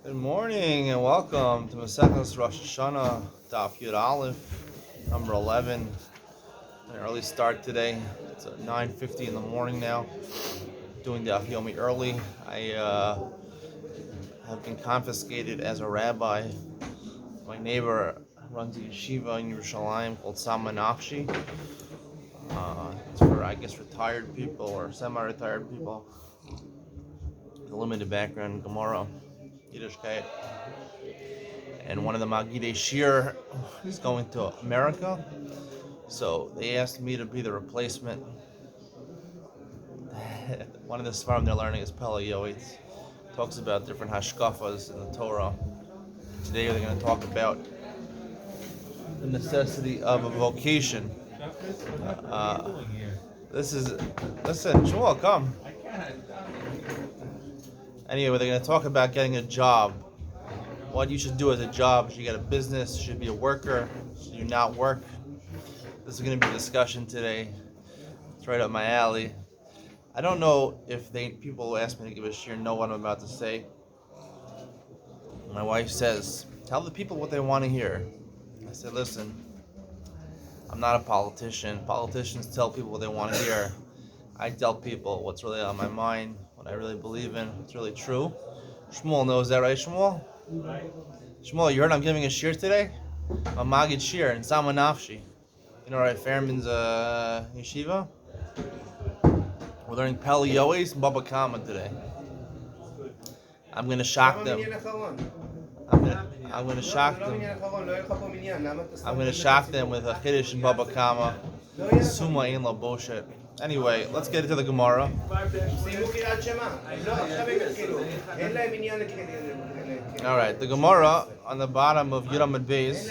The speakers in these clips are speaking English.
Good morning and welcome to Masechtas Rosh Hashana, Daf Yud Aleph, number 11. An early start today. It's at 9:50 in the morning now. Doing Daf Yomi early. I have been confiscated as a rabbi. My neighbor runs a yeshiva in Yerushalayim called Sama Nafshi. It's for, I guess, retired people or semi-retired people. With a limited background in Gemara, Yiddishkeit. And one of the Magidei Shir is going to America, so they asked me to be the replacement. One of the Svarim they're learning is Pele Yoetz. Talks about different hashkafas in the Torah. Today they're going to talk about the necessity of a vocation. Listen, Shmuel, come. Anyway, they're going to talk about getting a job. What you should do as a job. Should you get a business? Should you be a worker? Should you not work? This is going to be a discussion today. It's right up my alley. I don't know if people who ask me to give a shir know what I'm about to say. My wife says, tell the people what they want to hear. I said, listen, I'm not a politician. Politicians tell people what they want to hear. I tell people what's really on my mind, what I really believe in, what's really true. Shmuel knows that, right, Shmuel? Shmuel, you heard I'm giving a shir today? A Magid shir in Sama Nafshi. You know, right, Fairman's yeshiva? We're learning Pele Yoetz and Baba Kama today. I'm going to shock them. I'm going to shock them. I'm going to shock them with a Chiddush and Baba Kama. Suma in la bullshit. Anyway, let's get into the Gemara. Alright, the Gemara on the bottom of Yud Amud Beis,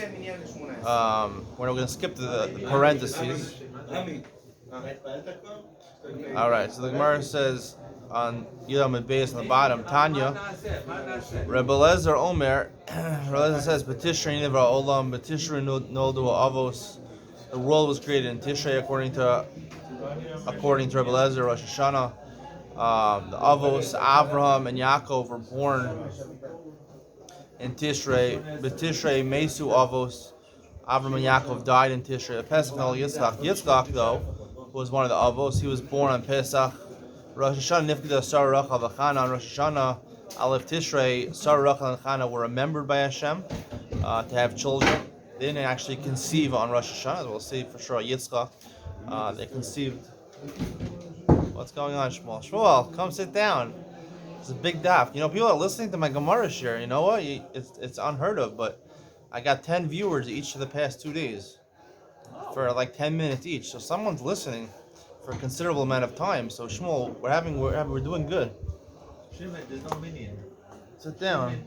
we're going to skip the parentheses. Alright, so the Gemara says on Yud Amud Beis on the bottom, Tanya, Rebbe Lezer Omer, Rebbe Lezer says, Tishrei nivra olam, Tishrei noldu avos. The world was created in Tishrei according to Rebbe Lezer, Rosh Hashana. The Avos, Avraham and Yaakov were born in Tishrei. B'Tishrei Mesu Avos. Avraham and Yaakov died in Tishrei. Pesach no Yitzchak. Yitzchak, though, was one of the Avos. He was born on Pesach. Rosh Hashana Nifkida Sarah Rachel V'Chana. On Rosh Hashana, Aleph Tishrei, Sarah Rachel and Chana were remembered by Hashem to have children. They didn't actually conceive on Rosh Hashana, as we'll see for sure. Yitzchak, they conceived. What's going on, Shmuel? Shmuel, come sit down. It's a big daf. You know, people are listening to my Gemara share. You know what? It's unheard of, but I got 10 viewers each of the past 2 days for like 10 minutes each. So someone's listening for a considerable amount of time. So Shmuel, we're doing good. Sit down.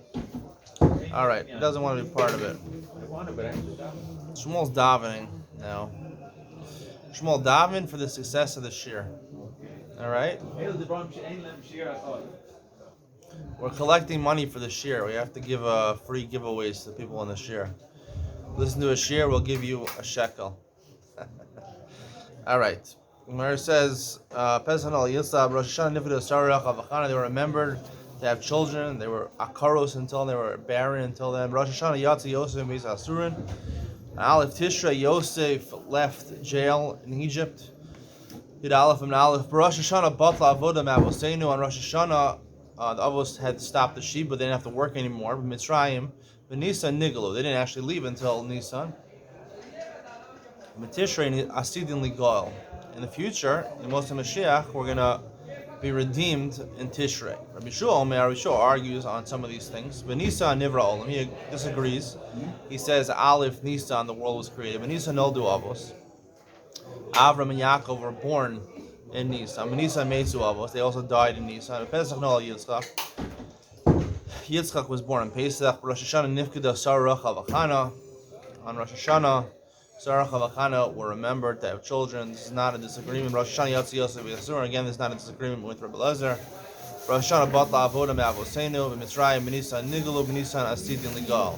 All right. He doesn't want to be part of it. Shmuel's davening now. Shmuel, daven for the success of the shir. All right? We're collecting money for the shir. We have to give free giveaways to people in the shir. Listen to a shir, we'll give you a shekel. All right. Gemara says, Pesach al Yitzhak, Rosh Hashana Nifkida Sarah Rachel V'Chana. They were remembered to have children. They were akaros until they were barren until then. Rosh Hashana Yatsi Yosef Beis Asurin. Aleph Tishrei, Yosef left jail in Egypt. Yud Aleph and Aleph. Rosh Hashana Batla Avodah Ma'avoseinu. On Rosh Hashana, the Avos had to stop the sheep, but they didn't have to work anymore. Mitzrayim, Nisan Nigalu. They didn't actually leave until Nisan. Tishrei Asidin Ligal. In the future, in Moshe Mashiach, we're gonna be redeemed in Tishrei. Rabbi Shua argues on some of these things. But Nisan Nivra Olam, he disagrees. He says Aleph Nisan, the world was created. But Nisan Noldu Avos. Avram and Yaakov were born in Nisan. But Nisan Meitzu Avos, they also died in Nisan. Pesach Nol Yitzchak. Yitzchak was born in Pesach. Rosh Hashana Nifkida Sarah Rachel V'Chana. On Rosh Hashana, Sarah Rachel V'Chana were remembered to have children. This is not a disagreement. Rosh Hashana Yatsi Yosef Beis Asurin. Again, this is not a disagreement with Rebbe Lezer. Rosh Hashana Batla Avodah Me'avoseinu. B'Mitzrayim B'Nisan Nigalu B'Nisan Asidin Ligal.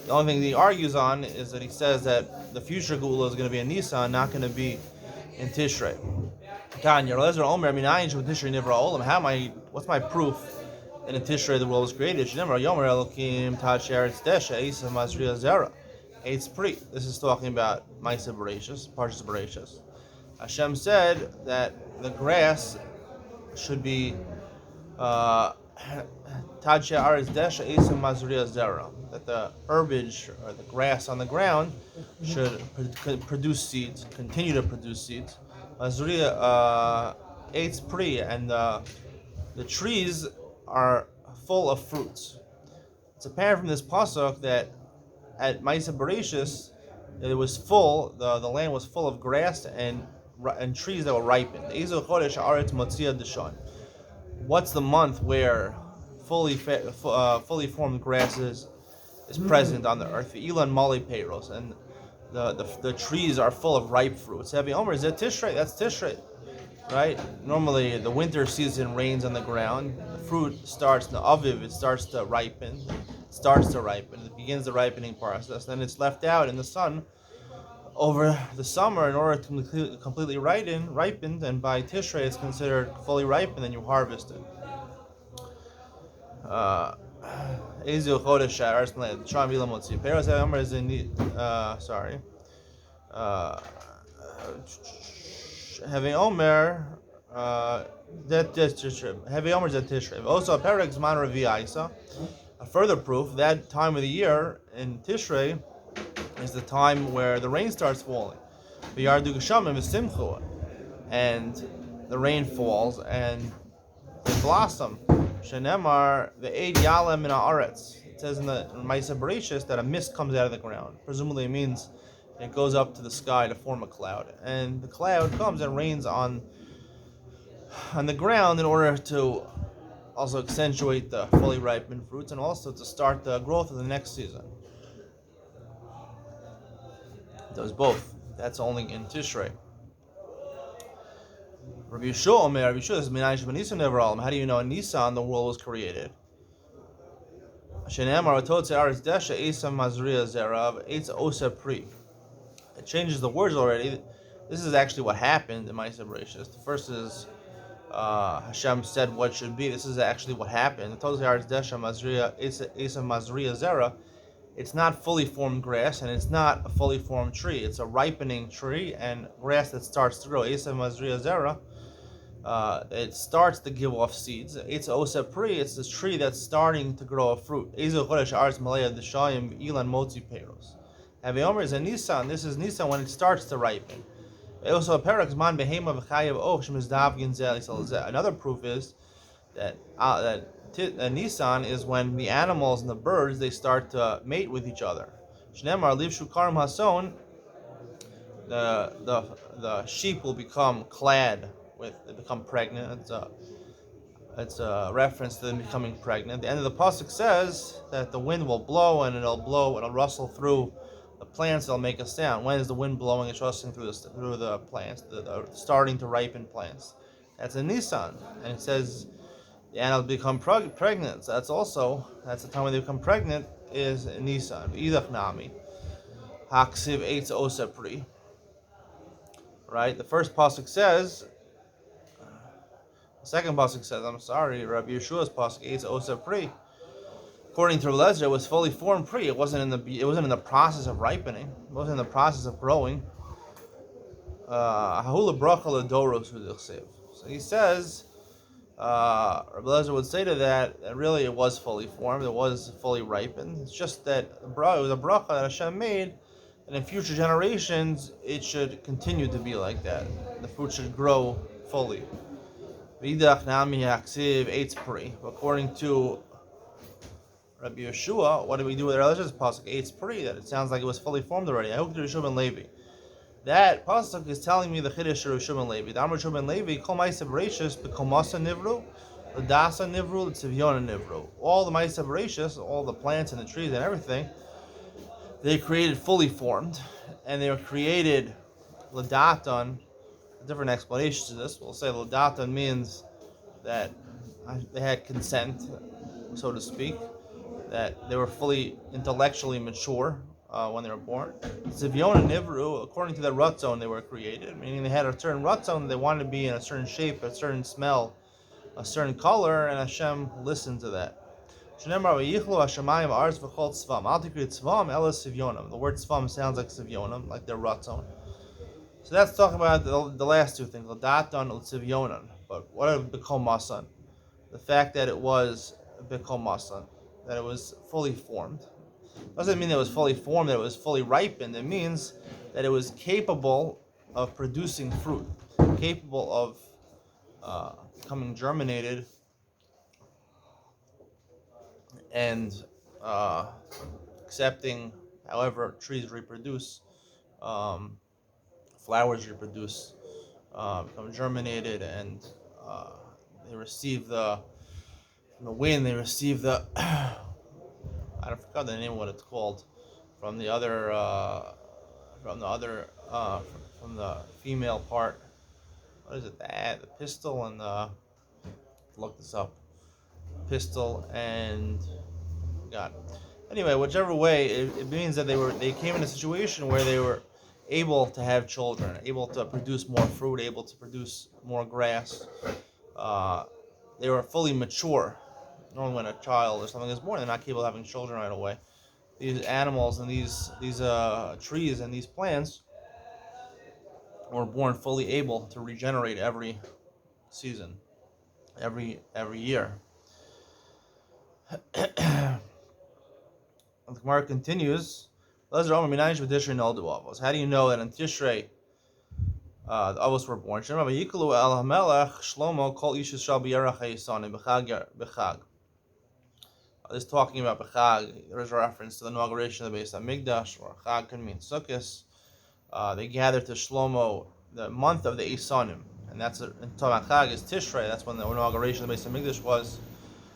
The only thing he argues on is that he says that the future Geula is going to be in Nisan, not going to be in Tishrei. Tanya, Lezer Omer Minayin Tishrei Nivra Olam. What's my proof in Tishrei the world was created. Shneimar Yomer Elokim Tash Eretz Desha Isa Mazriya Zera. Eitz Pri. This is talking about Maisa Bereshis, Parshas Bereshis. Hashem said that the grass should be Tash Eretz Desha Isa Mazriya Zera. That the herbage or the grass on the ground should produce seeds, continue to produce seeds. Mazriya Eitz Pri, and the trees are full of fruits. It's apparent from this pasuk that at Maisa Bereshis, it was full. The land was full of grass and trees that were ripened. What's the month where fully formed grass is present on the earth? Ilan Mali Peiros, and the trees are full of ripe fruits. Heavy Omer, is that Tishrei? That's Tishrei. Right? Normally, the winter season rains on the ground. The fruit starts, the aviv, it starts to ripen. It begins the ripening process. Then it's left out in the sun over the summer in order to completely ripen. And by Tishrei, it's considered fully ripe, and then you harvest it. Having Omer, that Tishrei. Having Omer that Tishrei. Also, a Perek Zman Revi Isa. A further proof that time of the year in Tishrei is the time where the rain starts falling. V'yardu Geshamim v'simchu, and the rain falls and they blossom. Shenemar v'eid yalem min haaretz. It says in Maisa Bereshis that a mist comes out of the ground. Presumably, it means it goes up to the sky to form a cloud, and the cloud comes and rains on the ground in order to also accentuate the fully ripened fruits and also to start the growth of the next season. It does both. That's only in Tishrei. Rabbi Yeshua says, how do you know in Nisan the world was created? It changes the words already. This is actually what happened in Maisa Bereshis. The first is Hashem said what should be. This is actually what happened. It's not fully formed grass, and it's not a fully formed tree. It's a ripening tree and grass that starts to grow. It starts to give off seeds. It's this tree that's starting to grow a fruit. Haviomer is a Nisan. This is Nisan when it starts to ripen. Also, another proof is that Nisan is when the animals and the birds they start to mate with each other. The sheep will become clad with, they become pregnant. It's a reference to them becoming pregnant. The end of the pasuk says that the wind will blow and it'll rustle through the plants, they'll make a sound. When is the wind blowing? It's rustling through the plants, the starting to ripen plants. That's in Nisan, and it says the animals become pregnant. So that's the time when they become pregnant is in Nisan. Idach nami, haksiv eitz osapri. Right. The first pasuk says. The second pasuk says, Rabbi Yeshua's pasuk eitz osapri. According to Lezer, it was fully formed pre. It wasn't in the process of ripening. It wasn't in the process of growing. So he says, Rabbi Lezer would say to that really it was fully formed. It was fully ripened. It's just that it was a bracha that Hashem made, and in future generations it should continue to be like that. The fruit should grow fully. According to Rabbi Yeshua, what do we do with our religious pasuk? It's pretty that it sounds like it was fully formed already. I hope to Rishon ben Levi. That pasuk is telling me the chiddush of Rishon ben Levi. The Amar Rishon ben Levi, Kol Ma'aseh Bereshis, B'Komasa Nivru, L'Dasa Nivru, L'Tzivyona Nivru. All the Ma'aseh Bereshis, all the plants and the trees and everything, they created fully formed, and they were created L'Datan. Different explanations to this. We'll say L'Datan means that they had consent, so to speak, that they were fully intellectually mature when they were born. Zivyona Nivru, according to the Ratzon, they were created, meaning they had a certain Ratzon, they wanted to be in a certain shape, a certain smell, a certain color, and Hashem listened to that. The word tzvam sounds like sivyonim, like their ratzon. So that's talking about the last two things, l'datan u'tzivyonan. But what of b'kol masan? The fact that it was b'kol masan, that it was fully formed. Doesn't mean that it was fully formed, that it was fully ripened. It means that it was capable of producing fruit, capable of becoming germinated and accepting however trees reproduce, flowers reproduce, become germinated, and they receive from the wind, they receive I forgot the name of what it's called, from the other, from the female part. What is it? The pistil and look this up. Pistil and God. Anyway, whichever way, it means that they came in a situation where they were able to have children, able to produce more fruit, able to produce more grass. They were fully mature. Normally, when a child or something is born, they're not capable of having children right away. These animals and these trees and these plants were born fully able to regenerate every season, every year. The Gemara continues. How do you know that in Tishrei the avos were born? This is talking about Bechag. There is a reference to the inauguration of the Beis Hamikdash, or Chag can mean Sukkos. They gathered to Shlomo the month of the Isanim, and that's talking about Chag is Tishrei. That's when the inauguration of the Beis Hamikdash was.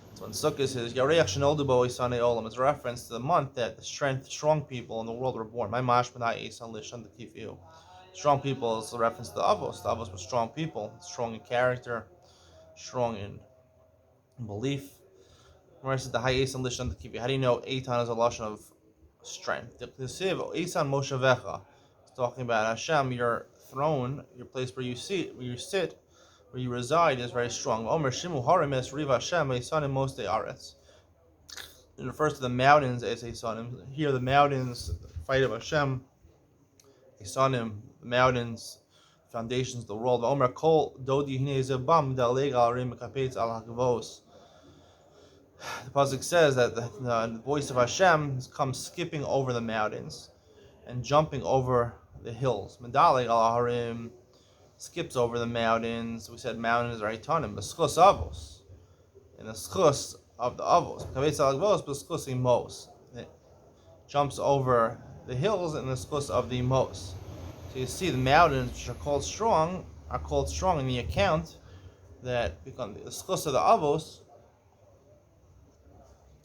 That's when Sukkos is Yareach Shenoldu Bo Isanei Olam. It's a reference to the month that the strong people in the world were born. My mashmanai Isan Lishan Kifiu. Strong people is a reference to the Avos. The Avos were strong people, strong in character, strong in belief. Where it says the Hayes and Lishan Kifiu. How do you know Eitan is a lashon of strength? The Eisan Moshevecha. It's talking about Hashem, your throne, your place where you sit, where you reside, is very strong. Omer Shimu Harim es Riva Hashem Eisanim Mostei Aretz. It refers to the mountains as Eisanim. Here, the mountains, the fight of Hashem, Eisanim, the mountains, foundations of the world. Omer Kol Dodi Hine Zebam Daleg Al Rim Kapetz Al Hakavos. The pasuk says that the voice of Hashem comes skipping over the mountains and jumping over the hills. Medaleg Al Harim skips over the mountains. We said mountains are Eitanim, but schus avos. In the schus of the avos. It jumps over the hills in the schus of the mos. So you see the mountains which are called strong in the account that become the schus of the avos.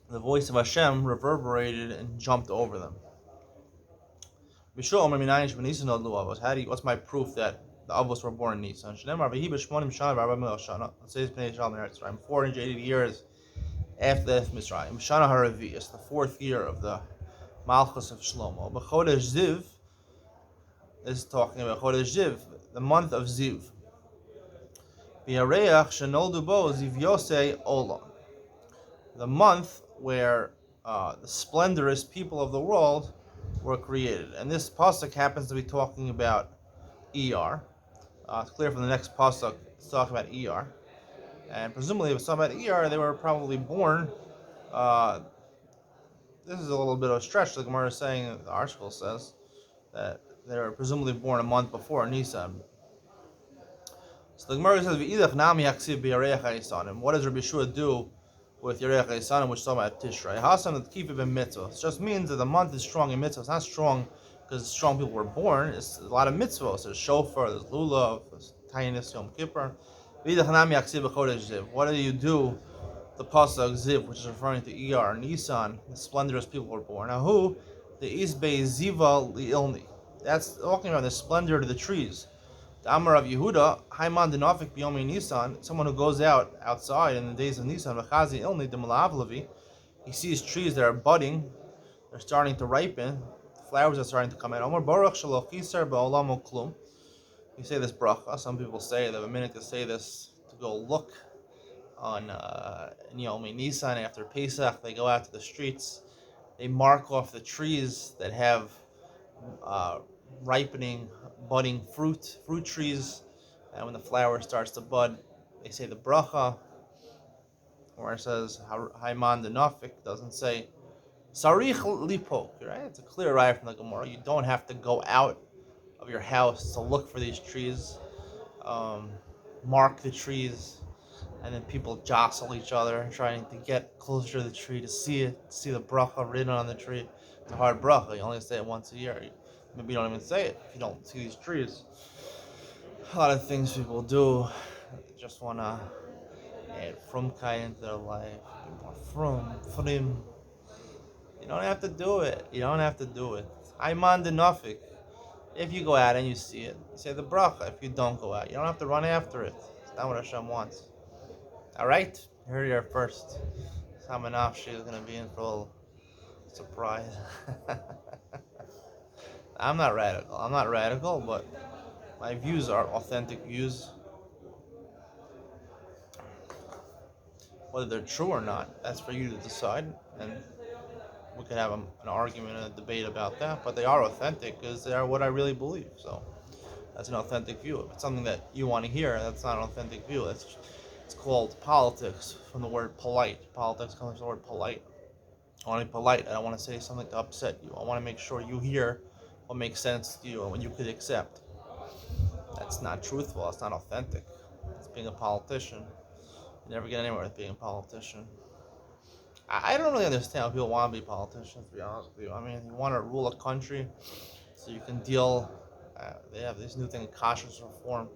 The voice of Hashem reverberated and jumped over them. What's my proof that the Avos were born in Nisan? Let's say it's 480 years after the Mitzrayim. Shana Haravi, it's the 4th year of the Malchus of Shlomo. But Chodesh Ziv is talking about Chodesh Ziv, the month of Ziv. The month where the splendorous people of the world were created. And this pasuk happens to be talking about ER. It's clear from the next pasuk it's talking about ER. And presumably if it's talking about ER, they were probably born. This is a little bit of a stretch. The Gemara is saying, the article says, that they were presumably born a month before Nisan. So the Gemara says, what does Rabbi Yeshua do with Yareach Eisanim, which is talking about Tishrei? Hasana Tkifah ben mitzvah. It just means that the month is strong in mitzvah. It's not strong because strong people were born. It's a lot of mitzvahs. There's shofar, there's lulav, there's tainus, Yom Kippur. What do you do? The pasuk Ziv, which is referring to ER, Nisan, the splendorous people were born. Now who? The Isbei Ziva Li'ilni. That's talking about the splendor of the trees. The Amar of Yehuda, Haiman Dinafik B'yomi Nisan, someone who goes outside in the days of Nisan, V'chazi Ilni D'Malav, he sees trees that are budding, they're starting to ripen, flowers are starting to come out. Omar Baruch Shaloch Yisar Ba'olamo Klum. You say this bracha. Some people say they have a minute to say this, to go look on Yomi Nisan after Pesach. They go out to the streets. They mark off the trees that have ripening, budding fruit trees. And when the flower starts to bud, they say the bracha, where it says Haiman the Nafik, doesn't say Sarich Lipok, right? It's a clear raya from the Gemara. You don't have to go out of your house to look for these trees. Mark the trees, and then people jostle each other trying to get closer to the tree to see it, see the bracha written on the tree. It's a hard bracha. You only say it once a year. Maybe you don't even say it if you don't see these trees. A lot of things people do just want to add frumkai into their life, be more frum. You don't have to do it. You don't have to do it. Ayman de nafik. If you go out and you see it, you say the bracha. If you don't go out, you don't have to run after it. It's not what Hashem wants. All right? You heard it here first. Samanafshi is going to be in for a little surprise. I'm not radical, but my views are authentic views. Whether they're true or not, that's for you to decide. And we could have an argument and a debate about that, but they are authentic because they are what I really believe. So that's an authentic view. If it's something that you want to hear, that's not an authentic view. It's called politics, from the word polite. Politics comes from the word polite. I want to be polite. I don't want to say something to upset you. I want to make sure you hear what makes sense to you and what you could accept. That's not truthful. That's not authentic. It's being a politician. You never get anywhere with being a politician. I don't really understand how people want to be politicians, to be honest with you. I mean, you want to rule a country so you can deal. They have this new thing, kashrus reform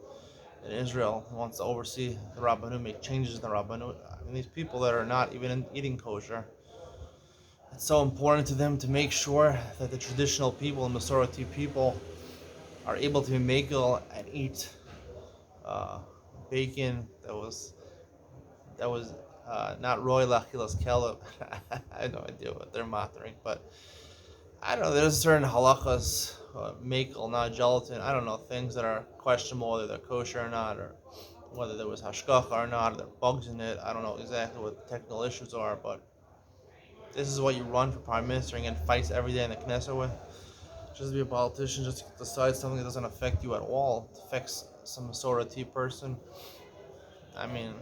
in Israel. Who wants to oversee the Rabbanut, make changes in the Rabbanut. I mean, these people that are not even eating kosher, it's so important to them to make sure that the traditional people and Masorati people are able to be megal and eat bacon that was not roy lachilas kelab. I have no idea what they're mothering, but I don't know. There's certain halachas, mekel, not gelatin. I don't know, things that are questionable whether they're kosher or not, or whether there was hashgacha or not, or there are bugs in it. I don't know exactly what the technical issues are, but this is what you run for prime minister and get fights every day in the Knesset with. Just to be a politician, just to decide something that doesn't affect you at all. It affects some Masorati person. I mean,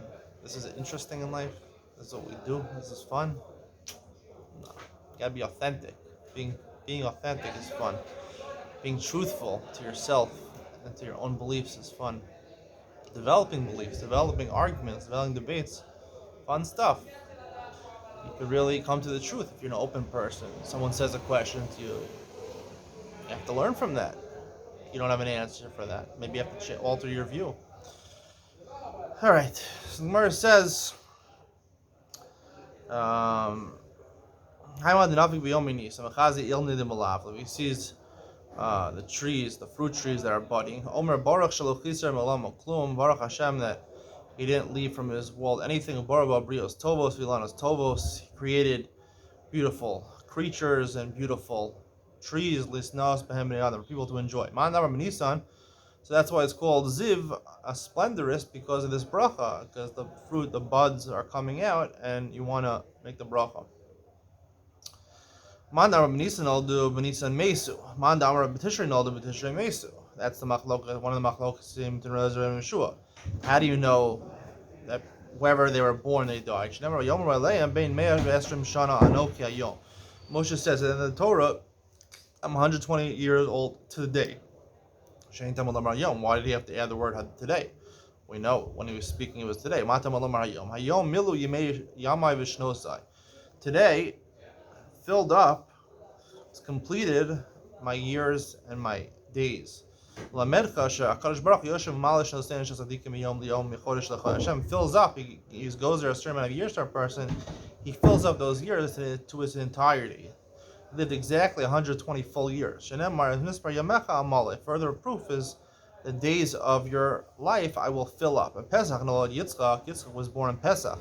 this is interesting in life. This is what we do. This is fun. No, you gotta be authentic. Being authentic is fun. Being truthful to yourself and to your own beliefs is fun. Developing beliefs, developing arguments, developing debates, fun stuff. You could really come to the truth if you're an open person. Someone says a question to you. You have to learn from that. You don't have an answer for that. Maybe you have to alter your view. All right. So the Gemara says, he sees the trees, the fruit trees that are budding. Omer Baruch Shalochisar Malam Klum, Baruch Hashem, that he didn't leave from his world anything. Baruch Brios Tovos Vilanos Tovos. He created beautiful creatures and beautiful trees, lisnos behem b'nei people to enjoy. Man davar b'nisan, so that's why it's called ziv, a splendorous, because of this bracha, because the fruit, the buds are coming out, and you want to make the bracha. Man davar b'nisan noldu b'nisan mesu. Man davar b'tishrei noldu b'tishrei mesu. That's the machlok, one of the machlokas in Rezer and Yeshua. How do you know that wherever they were born they died? Moshe says that in the Torah, I'm 120 years old to the day. Why did he have to add the word today? We know when he was speaking it was today. Today filled up, it's completed my years and my days. Hashem fills up, he goes there a certain amount of years to a person, he fills up those years to his entirety. He lived exactly 120 full years. Further proof is the days of your life I will fill up. And Pesach, Yitzchak was born in Pesach.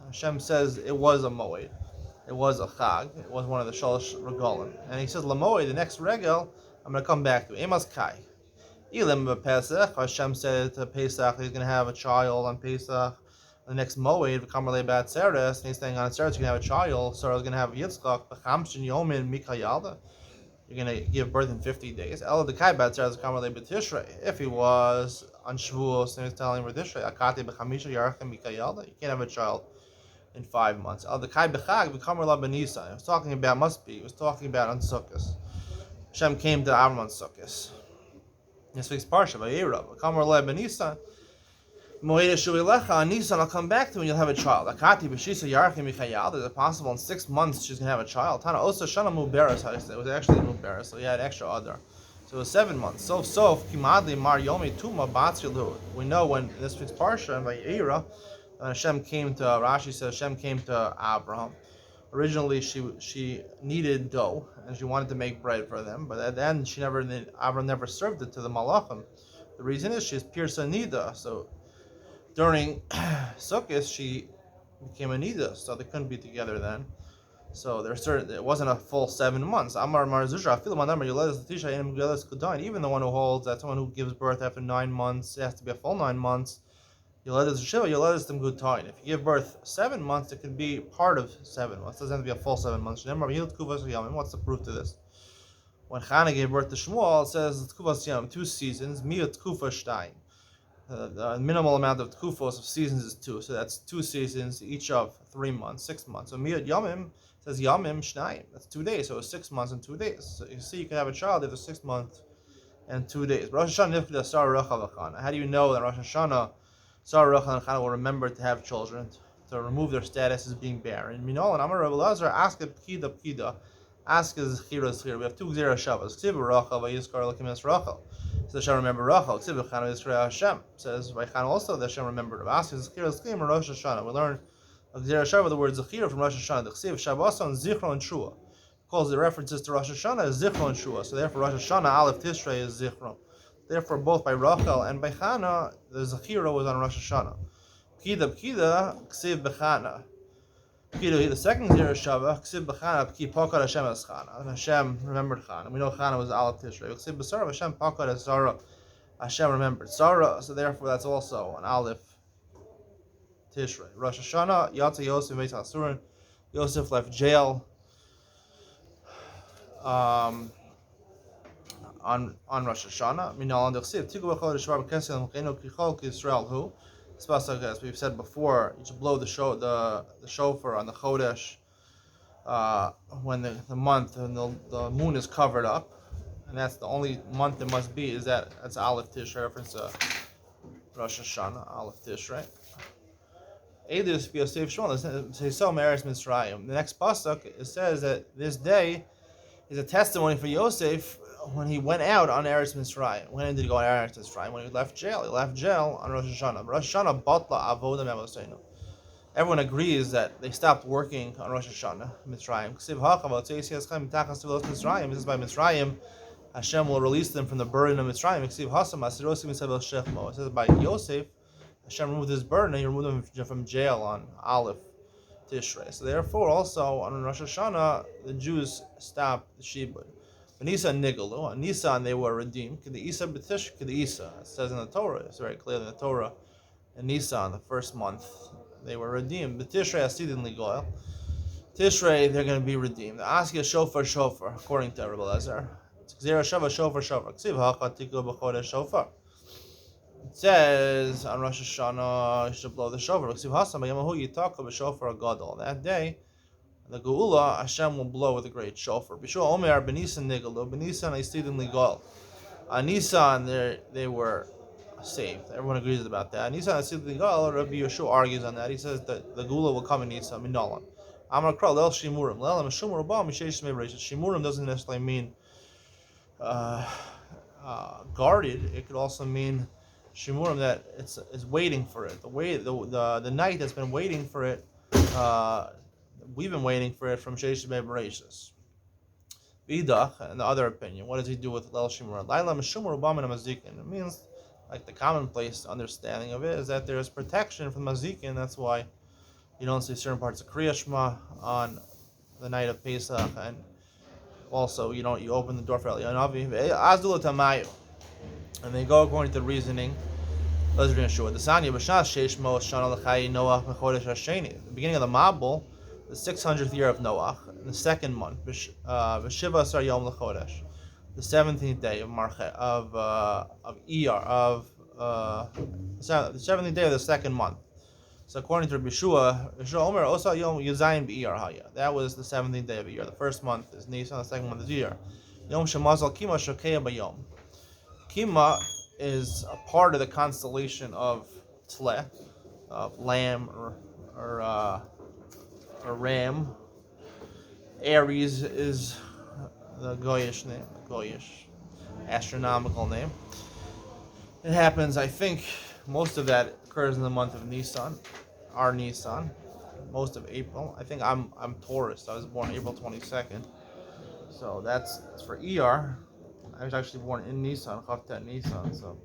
Hashem says it was a moed. It was a chag. It was one of the shalosh regalim. And he says, Lamoed, the next regel, I'm going to come back to. Emas kai. Elim Pesach, Hashem said to Pesach he's going to have a child on Pesach. The next Moed, V'kamarle Bat Seres, and he's saying on Seres you're going to have a child. Sarah is going to have Yitzchak, B'chamshin Yomin Mikayalda. You're going to give birth in 50 days. Ela Dekai Bat Seres, V'kamarle B'Tishrei. If he was on Shavuos and he's telling him Tishrei, Akati B'chamisha Yarachem Mikayalda, you can't have a child in 5 months. Ela Dekai B'chag, V'kamarle B'Nisan. He was talking about, he was talking about on Sukkot. Hashem came to Avram on Sukkot. This week's parsha, Vayera, V'kamarle B'Nisan. On Nisan, I'll come back to when you'll have a child. Akati b'shisa yarchim michayal. Is it possible in 6 months she's gonna have a child? Tana osa shana muberes. How do you say? It was actually muberes, so he had extra other. So it was 7 months. Sof kimadli mar yomi tuma batzilu. We know when this week's parsha and Vayera, Hashem came to Rashi says Hashem came to Abraham. Originally, she needed dough and she wanted to make bread for them, but at the end, Abraham never served it to the malachim. The reason is she's pirsa nida, so. During Sukkot, she became a nida, so they couldn't be together then. So it wasn't a full 7 months. Amar Marzusha, even the one who holds that someone who gives birth after 9 months, it has to be a full 9 months. If you give birth 7 months, it can be part of 7 months. It doesn't have to be a full 7 months. What's the proof to this? When Hannah gave birth to Shmuel, it says it's 2 seasons. The minimal amount of tkufos of seasons is 2, so that's 2 seasons, each of 3 months, 6 months. So miyat yamim says yamim shnayim, that's 2 days, so it's 6 months and 2 days. So you see, you can have a child after 6 months and 2 days. Rosh Hashanah nifkeda Sarah Rachel v'Chana. How do you know that Rosh Hashanah, Sarah Rachel and Chana will remember to have children, to remove their status as being barren? Minol and Amar Rabbi Lazar ask a pkida, ask is chira. We have 2 gzera shavas. Ksiv Rachel v'Yizkar Lakim Es Rachel. So Hashem remembered Rachel. Hashem says Vaychan also that Hashem remembered Rosh Hashanah. We learn the word Zechira from Rosh Hashanah. The Ksiv Shabboson Zichron and Shua calls the references to Rosh Hashanah as Zichron and Shua. So therefore Rosh Hashanah Aleph Tishrei is Zichron. Therefore both by Rachel and by Chana the Zechira was on Rosh Hashanah. Pkida Ksiv Bechana. The second Zera Shava, Ksiv B'Chana, Pki Pakad Hashem as Chana. And Hashem remembered Chana. We know Chana was Aleph Tishrei. Ksiv B'Sarah, Hashem Pakad as Sarah. Hashem remembered Sarah, so therefore that's also an Aleph Tishrei. Rosh Hashanah, Yatza Yosef, Beit HaSurin. Yosef left jail on Rosh Hashanah. Minal and Ksiv, Tiku B'Chod Shvar B'Kesel, Mcheno Kichol Kisrael Hu. As we've said before, you should blow the shofar on the Chodesh when the month and the moon is covered up, and that's the only month it must be. That's Aleph Tishrei, reference to Rosh Hashanah, Aleph Tishrei. Eidus Yosef Shmuel says so Meretz Mitzrayim. The next pasuk it says that this day is a testimony for Yosef when he went out on Eretz Mitzrayim. When did he go on Eretz Mitzrayim? When he left jail. He left jail on Rosh Hashanah. Rosh Hashanah batla avoda me'avoseinu. Everyone agrees that they stopped working on Rosh Hashanah, Mitzrayim. Ksiv ha'chavot tzeisyas mitachas tevilos Mitzrayim. This is by Mitzrayim. Hashem will release them from the burden of Mitzrayim. Ksiv hasam asirosim misavel shechmo. It says by Yosef, Hashem removed his burden and he removed him from jail on Aleph Tishrei. So therefore, also on Rosh Hashanah, the Jews stopped the shibud. Nisan Nigalu. On Nisan they were redeemed. Kedisa B'Tish Kedisa. It says in the Torah, it's very clear in the Torah. In Nisan, the first month, they were redeemed. B'Tishrei Asidin Ligoel. Tishrei, they're going to be redeemed. Asya Shofar, according to Rabbi Lazar. Zera Shava Shofar. Ksiv Hacha Tiku B'Chodesh Shofar. It says on Rosh Hashanah, you should blow the shofar. Ksiv Hasam B'Yamahu Yitaka B'Shofar Gadol. That day, the Geula, Hashem will blow with a great shofar. B'Shua Omer B'Nisan Nigalu, B'Nisan Asidin Ligal. On Nisan, they were saved. Everyone agrees about that. Nisan Asidin Ligal, Rabbi Yeshua argues on that. He says that the Geula will come in Nisan, Minolan. Amar Kral, Lel Shimurim. Lel Shimur Ba, Mishesh Mebreshit. Shimurim doesn't necessarily mean guarded. It could also mean Shimurim that it's waiting for it. The night that's been waiting for it. We've been waiting for it from Sheish Be'Bereshis. Vidach, and the other opinion, what does he do with Lel Shimur? Laila Meshumur Ubamin Mazikin. It means, like the commonplace understanding of it, is that there is protection from Mazikin. That's why you don't see certain parts of Kriya Shema on the night of Pesach, and also you open the door for Eliyahu Navi. Azdula Tamayu. And they go according to the reasoning. The beginning of the Mabul, the 600th year of Noach, in the second month, the 17th day of the 17th day of the second month. So according to Bishua, Omer also Yom Yuzayim B'Iyar Haya. That was the 17th day of Iyar. The first month is Nisan, the second month is Iyar. Yom Shemazal Kima Shokeya B'Yom. Kima is a part of the constellation of Tle, of lamb or ram. Aries is the Goyish name, the Goyish astronomical name. It happens, I think, most of that occurs in the month of Nisan, our Nisan, most of April. I think I'm Taurus. I was born April 22nd, so that's for Iyar. I was actually born in Nisan, Chavtet Nisan, so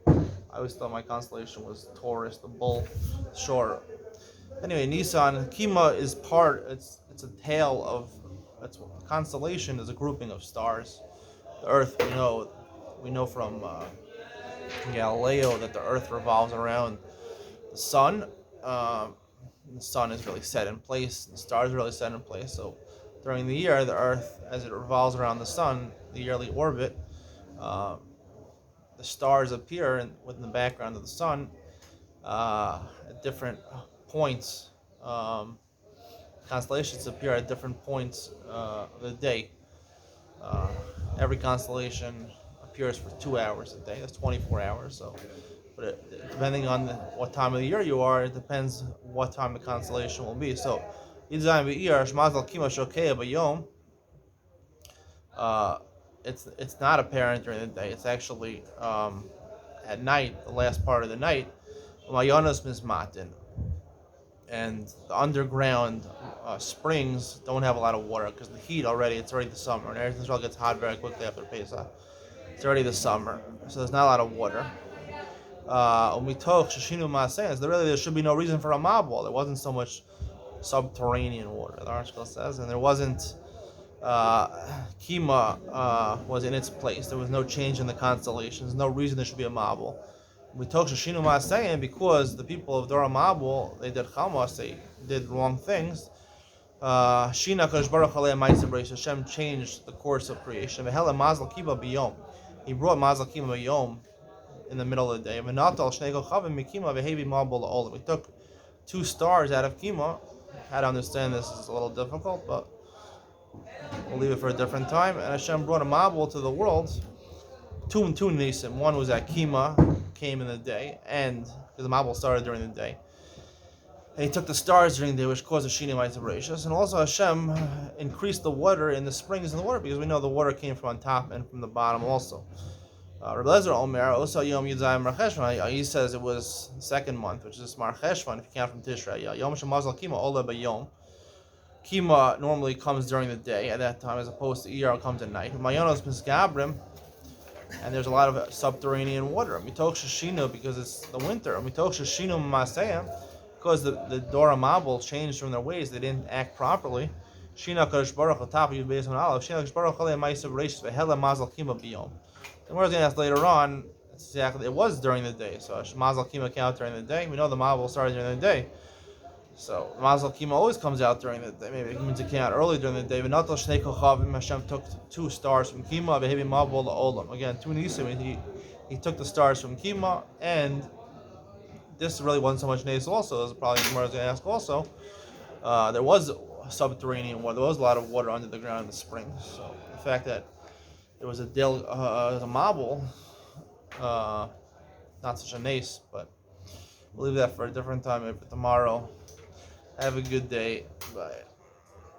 I always thought my constellation was Taurus, the bull. Sure. Anyway, Nisan, Kima is it's a tale of, constellation is a grouping of stars. The Earth, we know from Galileo that the Earth revolves around the sun. The sun is really set in place, the stars are really set in place. So during the year, the Earth, as it revolves around the sun, the yearly orbit, the stars appear within the background of the sun at different points. Constellations appear at different points of the day. Every constellation appears for 2 hours a day. That's 24 hours. So, but depending on what time of the year you are, it depends what time the constellation will be. So, it's not apparent during the day. It's actually at night, the last part of the night. And the underground springs don't have a lot of water because the heat it's already the summer, and everything gets hot very quickly after Pesach. It's already the summer, so there's not a lot of water. There should be no reason for a mabul. There wasn't so much subterranean water, the article says, and there wasn't Kima was in its place. There was no change in the constellations. No reason there should be a mabul. We talk Shashinu Ma'asayim because the people of Dora Mabul, they did Chamas, they did wrong things. Shina Kadosh Baruch Hashem changed the course of creation. He brought Mazal Kima B'Yom in the middle of the day. We took 2 stars out of Kima. How to understand this is a little difficult, but we'll leave it for a different time. And Hashem brought a Mabul to the world. Two Nisim. One was at Kima, came in the day, and because the Mabul started during the day. And he took the stars during the day, which caused a Shini Ma'asabrashas. And also Hashem increased the water in the springs in the water, because we know the water came from on top and from the bottom also. Rabbi Lezer Omer, also Yom Yudayim Marcheshvan, he says it was the second month, which is Marcheshvan, if you count from Tishrei. Yom Shemazal Kima Ola B'Yom. Kima normally comes during the day at that time, as opposed to Iyar comes at night. Mayonos Misgabrim, and there's a lot of subterranean water. Mitoch Shashino, because it's the winter. Mitoch Shashino Masayim, because the Dora Mabul changed from their ways, they didn't act properly. Shina Kadosh Baruch top of you based on olive. Shina Kadosh Baruch Chalei Ma'asav Reishis Vehela Mazal Kima B'Yom. And we're going to ask later on. Exactly, it was during the day. So Mazal Kima came out during the day. We know the Mabul started during the day. So Mazal Kima always comes out during the day. Maybe it means it came out early during the day. But Natal Shnei Kochavim, Hashem took 2 stars from Kima, Vehebi Mabul La'olam. Again, 2 Nisim. He took the stars from Kima, and this really wasn't so much Nes also, as probably Gemara is going to ask also. There was subterranean water. There was a lot of water under the ground in the springs. So the fact that there was a Mabul, not such a Nes, but we'll leave that for a different time. Maybe tomorrow. Have a good day. Bye.